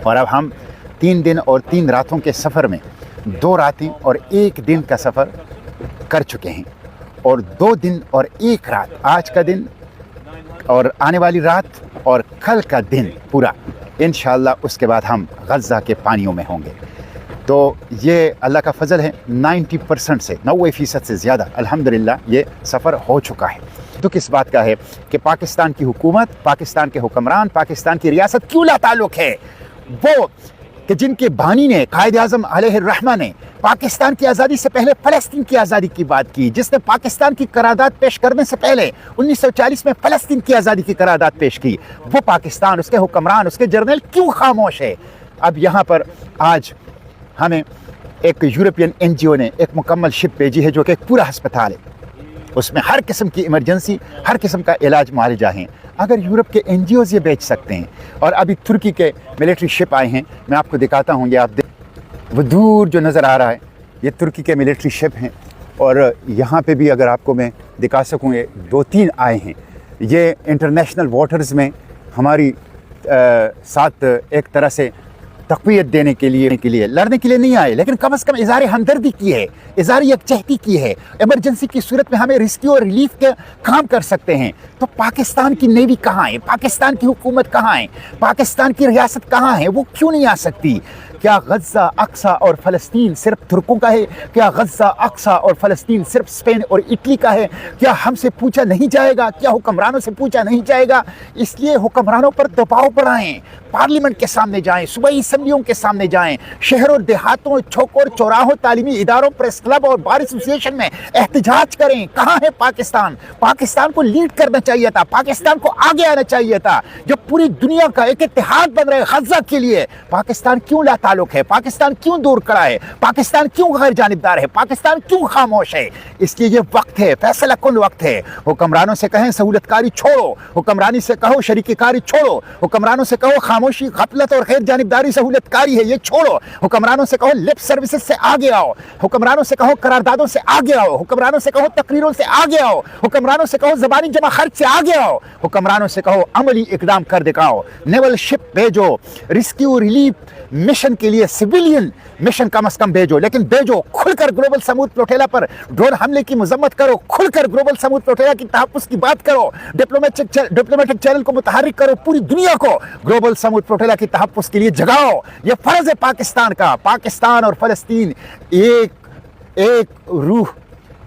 اور اب ہم 3 दिन और 3 रातों के सफ़र में 2 रातें और 1 दिन का सफ़र कर चुके हैं, और 2 दिन और 1 रात, आज का दिन और आने वाली रात और कल का दिन पूरा, इंशाअल्लाह उसके बाद हम गज़ा के पानियों में होंगे। तो ये अल्लाह का फ़ज़ल है, 90% से 90% से ज़्यादा अल्हम्दुलिल्लाह ये सफ़र हो चुका है। तो किस बात का है कि पाकिस्तान की हुकूमत, पाकिस्तान के हुक्मरान, पाकिस्तान की रियासत क्यों लाताल्लुक़ है, वो कि जिनके बानी ने, कायद आज़म अलैहिर्रहमा ने पाकिस्तान की आज़ादी से पहले फ़लस्तीन की आज़ादी की बात की, जिसने पाकिस्तान की करारदाद पेश करने से पहले 1940 में फ़लस्तीन की आज़ादी की करारदाद पेश की, वो पाकिस्तान, उसके हुक्मरान, उसके जर्नल क्यों खामोश है। अब यहाँ पर आज हमें एक यूरोपियन NGO ने एक मुकम्मल शिप भेजी है, जो कि एक पूरा अस्पताल है, उसमें हर किस्म की इमरजेंसी, हर किस्म का इलाज मुआलजा हैं। अगर यूरोप के NGOs ये बेच सकते हैं, और अभी तुर्की के मिलिट्री शिप आए हैं, मैं आपको दिखाता हूँ, ये आप वो दूर जो नज़र आ रहा है ये तुर्की के मिलिट्री शिप हैं, और यहाँ पे भी अगर आपको मैं दिखा सकूँ ये 2-3 आए हैं। ये इंटरनेशनल वाटर्स में हमारी साथ एक तरह से तक़वियत देने के लिए लड़ने के लिए नहीं आए, लेकिन कम से कम इज़हार हमदर्दी की है, इज़हार यकजहती की है। इमरजेंसी की सूरत में हमें रेस्क्यू और रिलीफ के काम कर सकते हैं। तो पाकिस्तान की नेवी कहाँ है, पाकिस्तान की हुकूमत कहाँ है, पाकिस्तान की रियासत कहाँ है, वो क्यों नहीं आ सकती। क्या गज़ा, अक्सा और फ़लस्तीन सिर्फ तुर्कों का है? क्या गज़ा, अक्सा और फ़लस्तीन सिर्फ स्पेन और इटली का है? क्या हमसे पूछा नहीं जाएगा? क्या हुक्मरानों से पूछा नहीं जाएगा? इसलिए हुक्मरानों पर दबाव बढ़ाएं, पार्लियामेंट के सामने जाएं, सूबाई असम्बलियों के सामने जाएं, शहरों, देहातों, चौकों, चौराहों, तालीमी इदारों, प्रेस क्लब और बार एसोसिएशन में एहतजाज करें। कहाँ है पाकिस्तान? पाकिस्तान को लीड करना चाहिए था, पाकिस्तान को आगे आना चाहिए था। जब पूरी दुनिया का एक इत्तेहाद बन रहा है गज़ा के लिए, पाकिस्तान क्यों लाताल्लुक़ है, पाकिस्तान क्यों दूर खड़ा है, पाकिस्तान क्यों गैर जानिबदार है, पाकिस्तान क्यों खामोश है। इसलिए ये वक्त है, फैसला कुन वक्त है। हुक्मरानों से कहें सहूलतकारी छोड़ो, हुक्मरानी से कहो शरीकीकारी छोड़ो, हुक्मरानों से कहो खामोशी, गफलत और गैर जानिबदारी सहूलतकारी है, ये छोड़ो। हुक्मरानों से कहो लिप सर्विसेज से आगे आओ, हुक्मरानों से कहो करारदादों से आगे आओ, हुक्मरानों से कहो तकरीरों से आगे आओ, हुक्मरानों से कहो ज़बानी जमा खर्च से आगे आओ, हुक्मरानों से कहो अमली इकदाम कर दिखाओ। नेवल शिप भेजो, रेस्क्यू रिलीफ मिशन के लिए सिविलियन मिशन कम से कम भेजो, लेकिन भेजो खुलकर। ग्लोबल समूद प्लोटेला पर ड्रोन हमले की मजम्मत करो, खुलकर ग्लोबल समूद प्लोटेला की तहफ़्फ़ुज़ की बात करो, डिप्लोमेटिक चैनल को मुतहर्रिक करो, पूरी दुनिया को ग्लोबल समूद प्लोटेला की तहफ़्फ़ुज़ के लिए जगाओ। ये फ़र्ज़ है पाकिस्तान का। पाकिस्तान और फ़लस्तीन एक रूह,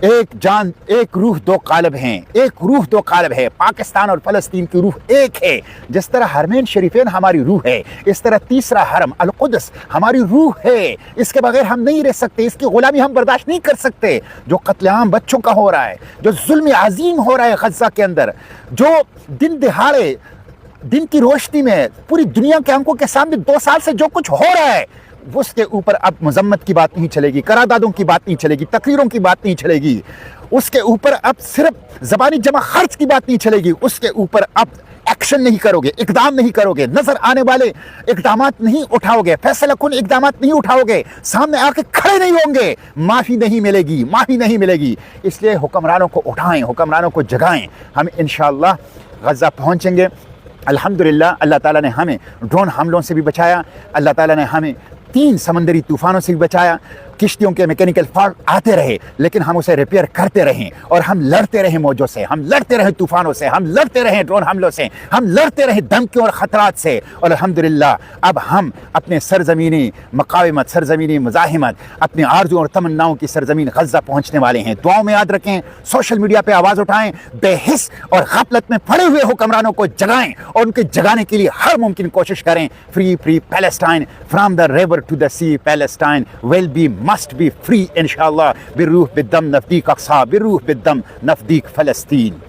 एक जान, एक रूह दो कालब हैं, एक रूह दो कालब है। पाकिस्तान और फ़लस्तीन की रूह एक है। जिस तरह हरमैन शरीफैन हमारी रूह है, इस तरह तीसरा हरम अल कुद्स हमारी रूह है। इसके बगैर हम नहीं रह सकते, इसकी गुलामी हम बर्दाश्त नहीं कर सकते। जो कत्लेआम बच्चों का हो रहा है, जो जुल्म अजीम हो रहा है गज़ा के अंदर, जो दिन दिहाड़े दिन की रोशनी में पूरी दुनिया के आंखों के सामने 2 साल से जो कुछ हो रहा है, उसके ऊपर अब मजम्मत की बात नहीं चलेगी, करारदादों की बात नहीं चलेगी, तकरीरों की बात नहीं चलेगी। उसके ऊपर अब सिर्फ ज़बानी जमा खर्च की बात नहीं चलेगी। उसके ऊपर अब एक्शन नहीं करोगे, इकदाम नहीं करोगे, नजर आने वाले इकदामात नहीं उठाओगे, फैसला कुन इकदामात नहीं उठाओगे, सामने आके खड़े नहीं होंगे, माफ़ी नहीं मिलेगी, माफ़ी नहीं मिलेगी। इसलिए हुक्मरानों को उठाएं, हुक्मरानों को जगाएं। हम इंशाअल्लाह गज़ा पहुँचेंगे। अल्हम्दुलिल्लाह अल्लाह ताला ने हमें ड्रोन हमलों से भी बचाया, अल्लाह ताला ने हमें 3 समंदरी तूफ़ानों से भी बचाया। किश्तियों के मैकेनिकल फॉल्ट आते रहे, लेकिन हम उसे रिपेयर करते रहें, और हम लड़ते रहें मौजों से, हम लड़ते रहें तूफ़ानों से, हम लड़ते रहें ड्रोन हमलों से, हम लड़ते रहें धमकियों और ख़तरात से। और अल्हम्दुलिल्लाह अब हम अपने सरज़मीनी मक़ावमत, सरज़मीनी मुज़ाहिमत, अपने आरज़ू और तमन्नाओं की सरज़मीन गज़ा पहुँचने वाले हैं। दुआओं में याद रखें, सोशल मीडिया पर आवाज़ उठाएँ, बेहिस और गफलत में पड़े हुए हुक्मरानों को जगाएँ, और उनके जगाने के लिए हर मुमकिन कोशिश करें। Free Palestine, from the river to the sea, Palestine will be must be free inshallah. बिरूह बिद्दम नफ़दीक अक्सा, बिरूह बिद्दम नफ़दीक फ़लस्तीन।